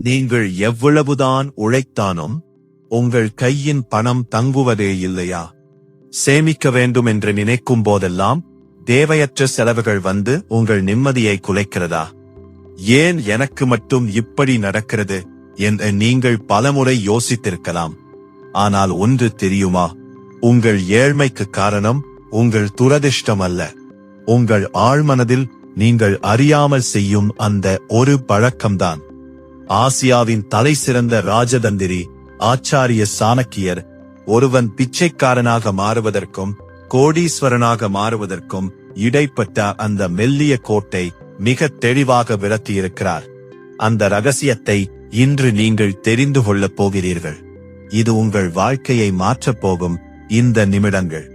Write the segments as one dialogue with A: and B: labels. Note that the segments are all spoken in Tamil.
A: நீங்கள் எவ்வளவுதான் உழைத்தாலும் உங்கள் கையின் பணம் தங்குவதே இல்லையா? சேமிக்க வேண்டும் என்று நினைக்கும் போதெல்லாம் தேவையற்ற செலவுகள் வந்து உங்கள் நிம்மதியை குலைக்கிறதா? ஏன் எனக்கு மட்டும் இப்படி நடக்கிறது என்று நீங்கள் பலமுறை யோசித்திருக்கலாம். ஆனால் ஒன்று தெரியுமா? உங்கள் ஏழ்மைக்கு காரணம் உங்கள் துரதிர்ஷ்டம் அல்ல, உங்கள் ஆழ்மனதில் நீங்கள் அறியாமல் செய்யும் அந்த ஒரு பழக்கம்தான். ஆசியாவின் தலைசிறந்த ராஜதந்திரி ஆச்சாரிய சாணக்கியர் ஒருவன் பிச்சைக்காரனாக மாறுவதற்கும் கோடீஸ்வரனாக மாறுவதற்கும் இடைப்பட்ட அந்த மெல்லிய கோட்டை மிக தெளிவாக விளக்கியிருக்கிறார். அந்த ரகசியத்தை இன்று நீங்கள் தெரிந்து கொள்ளப் போகிறீர்கள். இது உங்கள் வாழ்க்கையை மாற்றப் போகும் இந்த நிமிடங்கள்.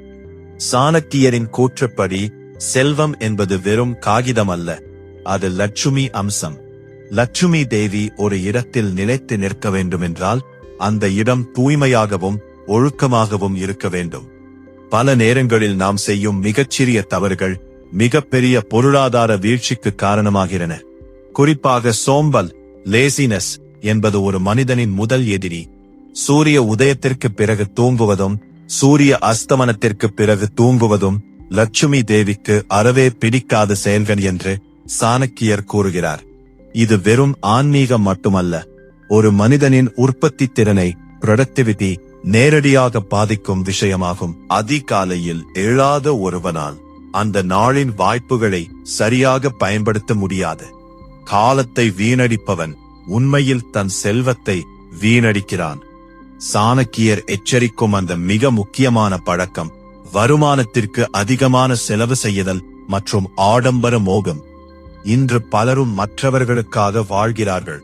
A: சாணக்கியரின் கூற்றுப்படி செல்வம் என்பது வெறும் காகிதம் அல்ல, அது லட்சுமி அம்சம். லட்சுமி தேவி ஒரு இடத்தில் நிலைத்து நிற்க வேண்டுமென்றால் அந்த இடம் தூய்மையாகவும் ஒழுக்கமாகவும் இருக்க வேண்டும். பல நேரங்களில் நாம் செய்யும் மிகச்சிறிய தவறுகள் மிகப்பெரிய பொருளாதார வீழ்ச்சிக்கு காரணமாகிறன. குறிப்பாக சோம்பல், லேசினஸ் என்பது ஒரு மனிதனின் முதல் எதிரி. சூரிய உதயத்திற்கு பிறகு தூங்குவதும் சூரிய அஸ்தமனத்திற்கு பிறகு தூங்குவதும் லட்சுமி தேவிக்கு அறவே பிடிக்காத செயல்கள் என்று சாணக்கியர் கூறுகிறார். இது வெறும் ஆன்மீகம் மட்டுமல்ல, ஒரு மனிதனின் உற்பத்தி திறனை, ப்ரொடக்டிவிட்டி நேரடியாக பாதிக்கும் விஷயமாகும். அதிகாலையில் எழாத ஒருவனால் அந்த நாளின் வாய்ப்புகளை சரியாக பயன்படுத்த முடியாது. காலத்தை வீணடிப்பவன் உண்மையில் தன் செல்வத்தை வீணடிக்கிறான். சாணக்கியர் எச்சரிக்கும் அந்த மிக முக்கியமான பழக்கம் வருமானத்திற்கு அதிகமான செலவு செய்தல் மற்றும் ஆடம்பர மோகம். இன்று பலரும் மற்றவர்களுக்காக வாழ்கிறார்கள்.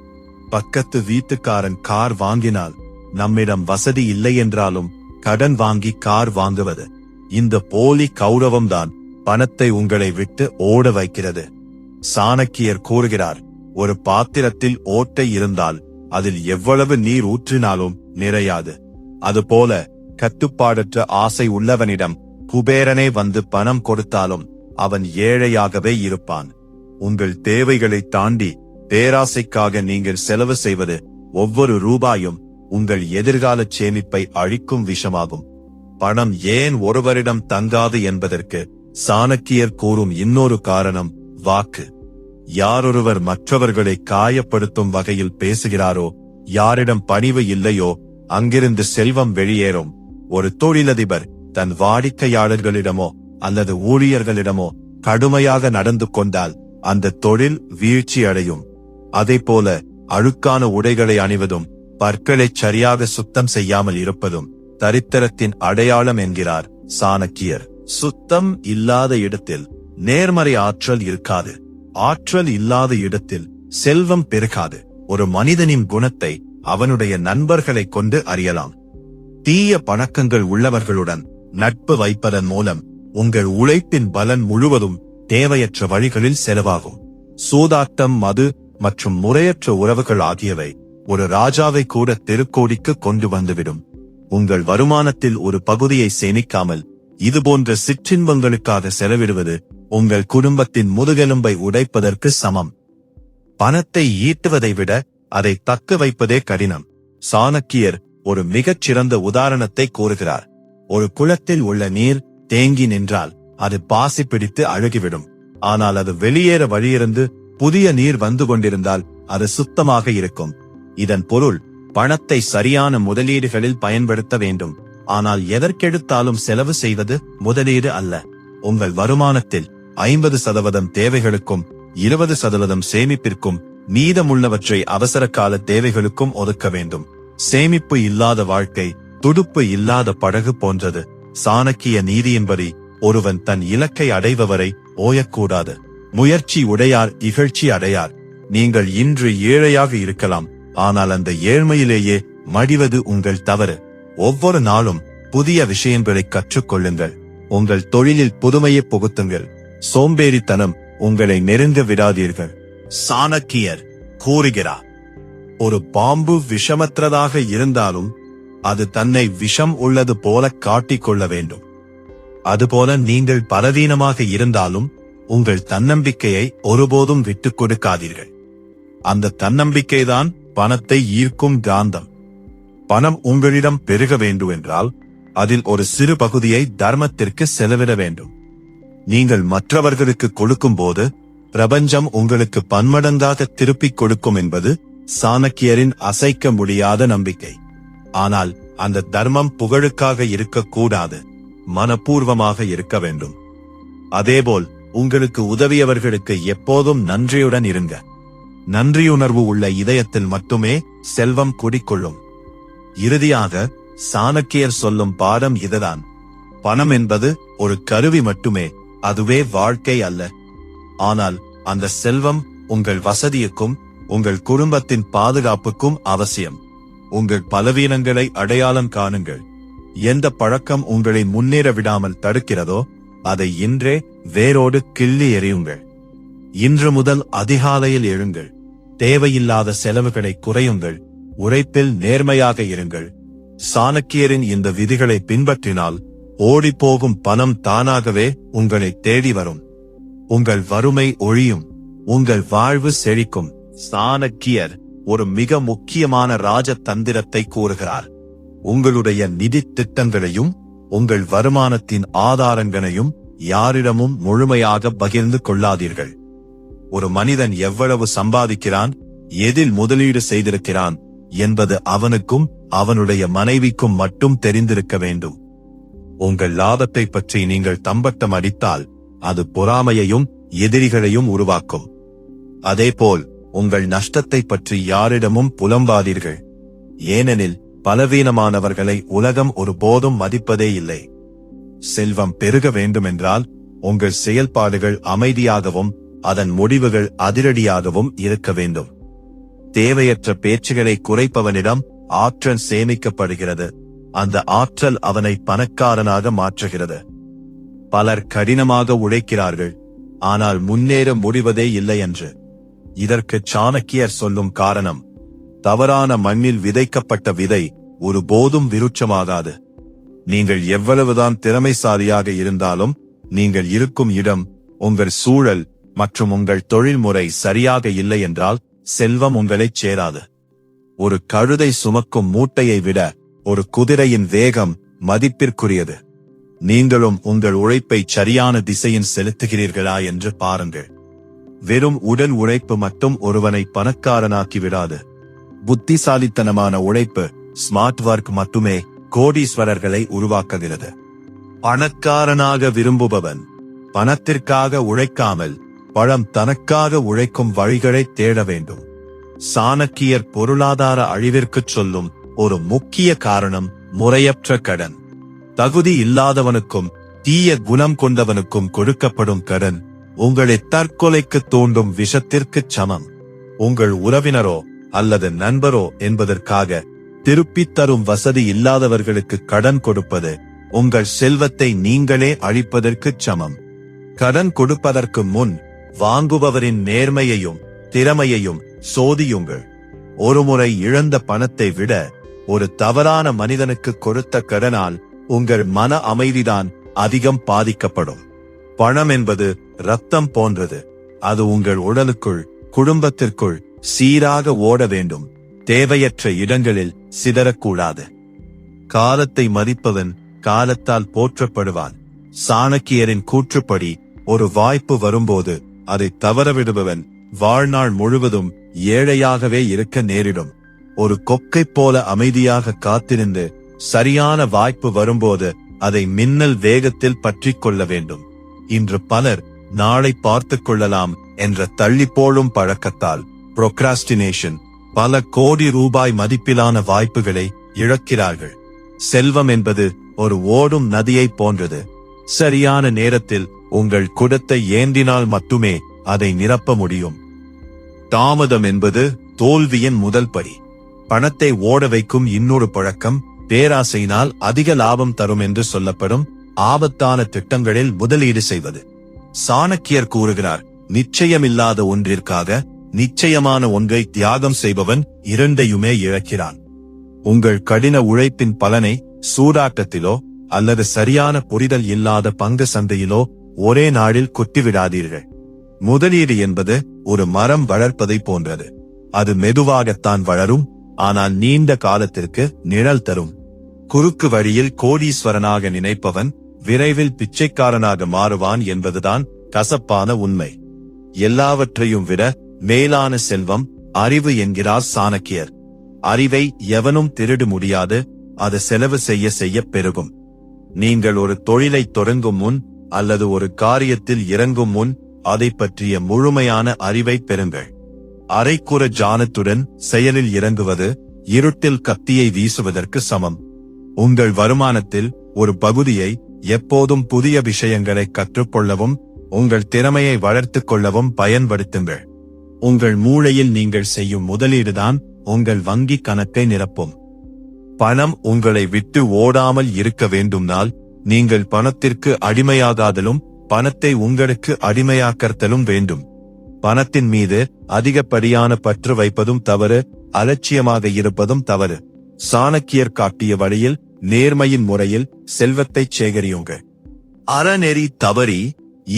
A: பக்கத்து வீட்டுக்காரன் கார் வாங்கினால் நம்மிடம் வசதி இல்லை என்றாலும் கடன் வாங்கி கார் வாங்குவது. இந்த போலி கௌரவம்தான் பணத்தை உங்களை விட்டு ஓட வைக்கிறது. சாணக்கியர் கூறுகிறார், ஒரு பாத்திரத்தில் ஓட்டை இருந்தால் அதில் எவ்வளவு நீர் ஊற்றினாலும் நிறையாது. அதுபோல கட்டுப்பாடற்ற ஆசை உள்ளவனிடம் குபேரனே வந்து பணம் கொடுத்தாலும் அவன் ஏழையாகவே இருப்பான். உங்கள் தேவைகளை தாண்டி பேராசைக்காக நீங்கள் செலவு செய்வது ஒவ்வொரு ரூபாயும் உங்கள் எதிர்கால சேமிப்பை அழிக்கும் விஷமாகும். பணம் ஏன் ஒருவரிடம் தங்காது என்பதற்கு சாணக்கியர் கூறும் இன்னொரு காரணம் வாக்கு. யாரொருவர் மற்றவர்களை காயப்படுத்தும் வகையில் பேசுகிறாரோ, யாரிடம் பணிவு இல்லையோ அங்கிருந்து செல்வம் வெளியேறும். ஒரு தொழிலதிபர் தன் வாடிக்கையாளர்களிடமோ அல்லது ஊழியர்களிடமோ கடுமையாக நடந்து கொண்டால் அந்த தொழில் வீழ்ச்சி அடையும். அதேபோல அழுக்கான உடைகளை அணிவதும் பற்களை சரியாக சுத்தம் செய்யாமல் இருப்பதும் தரித்திரத்தின் அடையாளம் என்கிறார் சாணக்கியர். சுத்தம் இல்லாத இடத்தில் நேர்மறை ஆற்றல் இருக்காது. ஆற்றல் இல்லாத இடத்தில் செல்வம் பெருகாது. ஒரு மனிதனின் குணத்தை அவனுடைய நண்பர்களை கொண்டு அறியலாம். தீய பழக்கங்கள் உள்ளவர்களுடன் நட்பு வைப்பதன் மூலம் உங்கள் உழைப்பின் பலன் முழுவதும் தேவையற்ற வழிகளில் செலவாகும். சூதாட்டம், மது மற்றும் முறையற்ற உறவுகள் ஆகியவை ஒரு ராஜாவை கூட தெருக்கோடிக்கு கொண்டு வந்துவிடும். உங்கள் வருமானத்தில் ஒரு பகுதியை சேமிக்காமல் இதுபோன்ற சிற்றின்பங்களுக்காக செலவிடுவது உங்கள் குடும்பத்தின் முதுகெலும்பை உடைப்பதற்கு சமம். பணத்தை ஈட்டுவதை விட அதை தக்க வைப்பதே கடினம். சாணக்கியர் ஒரு மிகச்சிறந்த உதாரணத்தை கூறுகிறார். ஒரு குளத்தில் உள்ள நீர் தேங்கி நின்றால் அது பாசி பிடித்து அழுகிவிடும். ஆனால் அது வெளியேற வழியிருந்து புதிய நீர் வந்து கொண்டிருந்தால் அது சுத்தமாக இருக்கும். இதன் பொருள், பணத்தை சரியான முதலீடுகளில் பயன்படுத்த வேண்டும். ஆனால் எதற்கெடுத்தாலும் செலவு செய்வது முதலீடு அல்ல. உங்கள் வருமானத்தில் 50% தேவைகளுக்கும் 20% சேமிப்பிற்கும் மீதமுள்ளவற்றை அவசர கால தேவைகளுக்கும் ஒதுக்க வேண்டும். சேமிப்பு இல்லாத வாழ்க்கை துடுப்பு இல்லாத படகு போன்றது. சாணக்கிய நீதியின்படி ஒருவன் தன் இலக்கை அடைபவரை ஓயக்கூடாது. முயற்சி உடையார் இகழ்ச்சி அடையார். நீங்கள் இன்று ஏழையாக இருக்கலாம், ஆனால் அந்த ஏழ்மையிலேயே மடிவது உங்கள் தவறு. ஒவ்வொரு நாளும் புதிய விஷயங்களை கற்றுக்கொள்ளுங்கள். உங்கள் தொழிலில் புதுமையை புகுத்துங்கள். சோம்பேறித்தனம் உங்களை நெருங்க விடாதீர்கள். சாணக்கியர் கூறுகிறார், ஒரு பாம்பு விஷமற்றதாக இருந்தாலும் அது தன்னை விஷம் உள்ளது போல காட்டிக்கொள்ள வேண்டும். அதுபோல நீங்கள் பலவீனமாக இருந்தாலும் உங்கள் தன்னம்பிக்கையை ஒருபோதும் விட்டுக் கொடுக்காதீர்கள். அந்த தன்னம்பிக்கைதான் பணத்தை ஈர்க்கும் காந்தம். பணம் உங்களிடம் பெருக வேண்டும் என்றால் அதில் ஒரு சிறு பகுதியை தர்மத்திற்கு செலவிட வேண்டும். நீங்கள் மற்றவர்களுக்கு கொடுக்கும்போது பிரபஞ்சம் உங்களுக்கு பன்மடங்காக திருப்பிக் கொடுக்கும் என்பது சாணக்கியரின் அசைக்க முடியாத நம்பிக்கை. ஆனால் அந்த தர்மம் புகழுக்காக இருக்கக்கூடாது, மனப்பூர்வமாக இருக்க வேண்டும். அதேபோல் உங்களுக்கு உதவியவர்களுக்கு எப்போதும் நன்றியுடன் இருங்க. நன்றியுணர்வு உள்ள இதயத்தில் மட்டுமே செல்வம் குடிக்கொள்ளும். இறுதியாக சாணக்கியர் சொல்லும் பாடம் இதுதான்: பணம் என்பது ஒரு கருவி மட்டுமே, அதுவே வாழ்க்கை அல்ல. ஆனால் அந்த செல்வம் உங்கள் வசதிக்கும் உங்கள் குடும்பத்தின் பாதுகாப்புக்கும் அவசியம். உங்கள் பலவீனங்களை அடையாளம் காணுங்கள். எந்த பழக்கம் உங்களை முன்னேற விடாமல் தடுக்கிறதோ அதை இன்றே வேரோடு கிள்ளி எறியுங்கள். இன்று முதல் அதிகாலையில் எழுங்கள். தேவையில்லாத செலவுகளை குறையுங்கள். உழைப்பில் நேர்மையாக இருங்கள். சாணக்கியரின் இந்த விதிகளை பின்பற்றினால் ஓடிப்போகும் பணம் தானாகவே உங்களை தேடி வரும். உங்கள் வறுமை ஒழியும். உங்கள் வாழ்வு செழிக்கும். சாணக்கியர் ஒரு மிக முக்கியமான ராஜதந்திரத்தை கூறுகிறார். உங்களுடைய நிதி திட்டங்களையும் உங்கள் வருமானத்தின் ஆதாரங்களையும் யாரிடமும் முழுமையாக பகிர்ந்து கொள்ளாதீர்கள். ஒரு மனிதன் எவ்வளவு சம்பாதிக்கிறான், எதில் முதலீடு செய்திருக்கிறான் என்பது அவனுக்கும் அவனுடைய மனைவிக்கும் மட்டும் தெரிந்திருக்க வேண்டும். உங்கள் லாபத்தை பற்றி நீங்கள் தம்பட்டம் அடித்தால் அது பொறாமையையும் எதிரிகளையும் உருவாக்கும். அதேபோல் உங்கள் நஷ்டத்தை பற்றி யாரிடமும் புலம்பாதீர்கள். ஏனெனில் பலவீனமானவர்களை உலகம் ஒருபோதும் மதிப்பதே இல்லை. செல்வம் பெருக வேண்டுமென்றால் உங்கள் செயல்பாடுகள் அமைதியாகவும் அதன் முடிவுகள் அதிரடியாகவும் இருக்க வேண்டும். தேவையற்ற பேச்சுகளை குறைப்பவனிடம் ஆற்றல் சேமிக்கப்படுகிறது. அந்த ஆற்றல் அவனை பணக்காரனாக மாற்றுகிறது. பலர் கடினமாக உழைக்கிறார்கள், ஆனால் முன்னேற முடிவதே இல்லை என்று. இதற்கு சாணக்கியர் சொல்லும் காரணம்: தவறான மண்ணில் விதைக்கப்பட்ட விதை ஒருபோதும் விருட்சமாகாது. நீங்கள் எவ்வளவுதான் திறமைசாலியாக இருந்தாலும் நீங்கள் இருக்கும் இடம், உங்கள் சூழல் மற்றும் உங்கள் தொழில்முறை சரியாக இல்லை என்றால் செல்வம் உங்களைச் சேராது. ஒரு கழுதை சுமக்கும் மூட்டையை விட ஒரு குதிரையின் வேகம் மதிப்பிற்குரியது. நீங்களும் உங்கள் உழைப்பை சரியான திசையில் செலுத்துகிறீர்களா என்று பாருங்கள். வெறும் உடல் உழைப்பு மட்டும் ஒருவனை பணக்காரனாக்கி விடாது. புத்திசாலித்தனமான உழைப்பு, ஸ்மார்ட் ஒர்க் மட்டுமே கோடீஸ்வரர்களை உருவாக்குகிறது. பணக்காரனாக விரும்புபவன் பணத்திற்காக உழைக்காமல் பணம் தனக்காக உழைக்கும் வழிகளை தேட வேண்டும். சாணக்கியர் பொருளாதார அழிவிற்குச் சொல்லும் ஒரு முக்கிய காரணம் முறையற்ற கடன். தகுதி இல்லாதவனுக்கும் தீய குணம் கொண்டவனுக்கும் கொடுக்கப்படும் கடன் உங்களை தற்கொலைக்கு தூண்டும் விஷத்திற்குச் சமம். உங்கள் உறவினரோ அல்லது நண்பரோ என்பதற்காக திருப்பித் தரும் வசதி இல்லாதவர்களுக்கு கடன் கொடுப்பது உங்கள் செல்வத்தை நீங்களே அழிப்பதற்குச் சமம். கடன் கொடுப்பதற்கு முன் வாங்குபவரின் நேர்மையையும் திறமையையும் சோதியுங்கள். ஒருமுறை இழந்த பணத்தை விட ஒரு தவறான மனிதனுக்கு கொடுத்த கடனால் உங்கள் மன அமைதிதான் அதிகம் பாதிக்கப்படும். பணம் என்பது இரத்தம் போன்றது. அது உங்கள் உடலுக்குள், குடும்பத்திற்குள் சீராக ஓட வேண்டும். தேவையற்ற இடங்களில் சிதறக்கூடாது. காலத்தை மதிப்பவன் காலத்தால் போற்றப்படுவான். சாணக்கியரின் கூற்றுப்படி ஒரு வாய்ப்பு வரும்போது அதை தவறவிடுபவன் வாழ்நாள் முழுவதும் ஏழையாகவே இருக்க நேரிடும். ஒரு கொக்கை போல அமைதியாக காத்திருந்து சரியான வாய்ப்பு வரும்போது அதை மின்னல் வேகத்தில் பற்றிக் கொள்ள வேண்டும். இன்று பலர் நாளை பார்த்துக் கொள்ளலாம் என்ற தள்ளிப்போடும் பழக்கத்தால் புரோக்ராஸ்டினேஷன் பல கோடி ரூபாய் மதிப்பிலான வாய்ப்புகளை இழக்கிறார்கள். செல்வம் என்பது ஒரு ஓடும் நதியைப் போன்றது. சரியான நேரத்தில் உங்கள் குடத்தை ஏந்தினால் மட்டுமே அதை நிரப்ப முடியும். தாமதம் என்பது தோல்வியின் முதல் படி. பணத்தை ஓட வைக்கும் இன்னொரு பழக்கம் பேராசையினால் அதிக லாபம் தரும் என்று சொல்லப்படும் ஆபத்தான திட்டங்களில் முதலீடு செய்வது. சாணக்கியர் கூறுகிறார், நிச்சயமில்லாத ஒன்றிற்காக நிச்சயமான ஒன்றை தியாகம் செய்பவன் இரண்டையுமே இழக்கிறான். உங்கள் கடின உழைப்பின் பலனை சூதாட்டத்திலோ அல்லது சரியான புரிதல் இல்லாத பங்கு சந்தையிலோ ஒரே நாளில் கொட்டிவிடாதீர்கள். முதலீடு என்பது ஒரு மரம் வளர்ப்பதை போன்றது. அது மெதுவாகத்தான் வளரும், ஆனால் நீண்ட காலத்திற்கு நிழல் தரும். குறுக்கு வழியில் கோடீஸ்வரனாக நினைப்பவன் விரைவில் பிச்சைக்காரனாக மாறுவான் என்பதுதான் கசப்பான உண்மை. எல்லாவற்றையும் விட மேலான செல்வம் அறிவு என்கிறார் சாணக்கியர். அறிவை எவனும் திருட முடியாது, அது செலவு செய்ய செய்ய பெருகும். நீங்கள் ஒரு தொழிலை தொடங்கும் முன் அல்லது ஒரு காரியத்தில் இறங்கும் முன் அதை பற்றிய முழுமையான அறிவை பெறுங்கள். அரைக்குற ஜானத்துடன் செயலில் இறங்குவது இருட்டில் கத்தியை வீசுவதற்கு சமம். உங்கள் வருமானத்தில் ஒரு பகுதியை எப்போதும் புதிய விஷயங்களை கற்றுக்கொள்ளவும் உங்கள் திறமையை வளர்த்துக் கொள்ளவும் பயன்படுத்துங்கள். உங்கள் மூளையில் நீங்கள் செய்யும் முதலீடுதான் உங்கள் வங்கி கணக்கை நிரப்பும். பணம் உங்களை விட்டு ஓடாமல் இருக்க வேண்டும்னால் நீங்கள் பணத்திற்கு அடிமையாகாதலும் பணத்தை உங்களுக்கு அடிமையாக்கத்தலும் வேண்டும். பணத்தின் மீது அதிகப்படியான பற்று வைப்பதும் தவறு, அலட்சியமாக இருப்பதும் தவறு. சாணக்கியர் காட்டிய வழியில் நேர்மையின் முறையில் செல்வத்தைச் சேகரியுங்கள். அறநெறி தவறி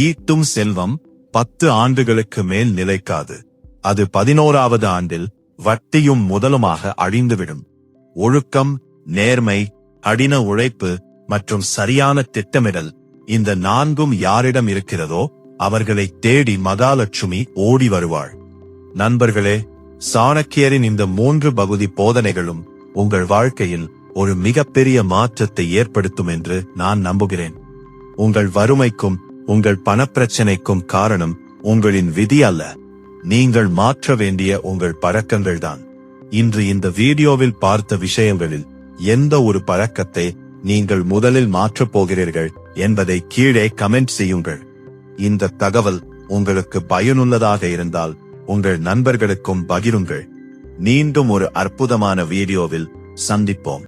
A: ஈட்டும் செல்வம் 10 ஆண்டுகளுக்கு மேல் நிலைக்காது. அது 11வது ஆண்டில் வட்டியும் முதலுமாக அழிந்துவிடும். ஒழுக்கம், நேர்மை, கடின உழைப்பு மற்றும் சரியான திட்டமிடல், இந்த 4ம் யாரிடம் இருக்கிறதோ அவர்களை தேடி மகாலட்சுமி ஓடி வருவாள். நண்பர்களே, சாணக்கியரின் இந்த 3 பகுதி போதனைகளும் உங்கள் வாழ்க்கையில் ஒரு மிகப்பெரிய மாற்றத்தை ஏற்படுத்தும் என்று நான் நம்புகிறேன். உங்கள் வறுமைக்கும் உங்கள் பணப்பிரச்சனைக்கும் காரணம் உங்களின் விதி அல்ல, நீங்கள் மாற்ற வேண்டிய உங்கள் பழக்கங்கள்தான். இன்று இந்த வீடியோவில் பார்த்த விஷயங்களில் எந்த ஒரு பழக்கத்தை நீங்கள் முதலில் மாற்றப் போகிறீர்கள் என்பதை கீழே கமெண்ட் செய்யுங்கள். இந்த தகவல் உங்களுக்கு பயனுள்ளதாக இருந்தால் உங்கள் நண்பர்களுக்கும் பகிருங்கள். மீண்டும் ஒரு அற்புதமான வீடியோவில் சந்திப்போம்.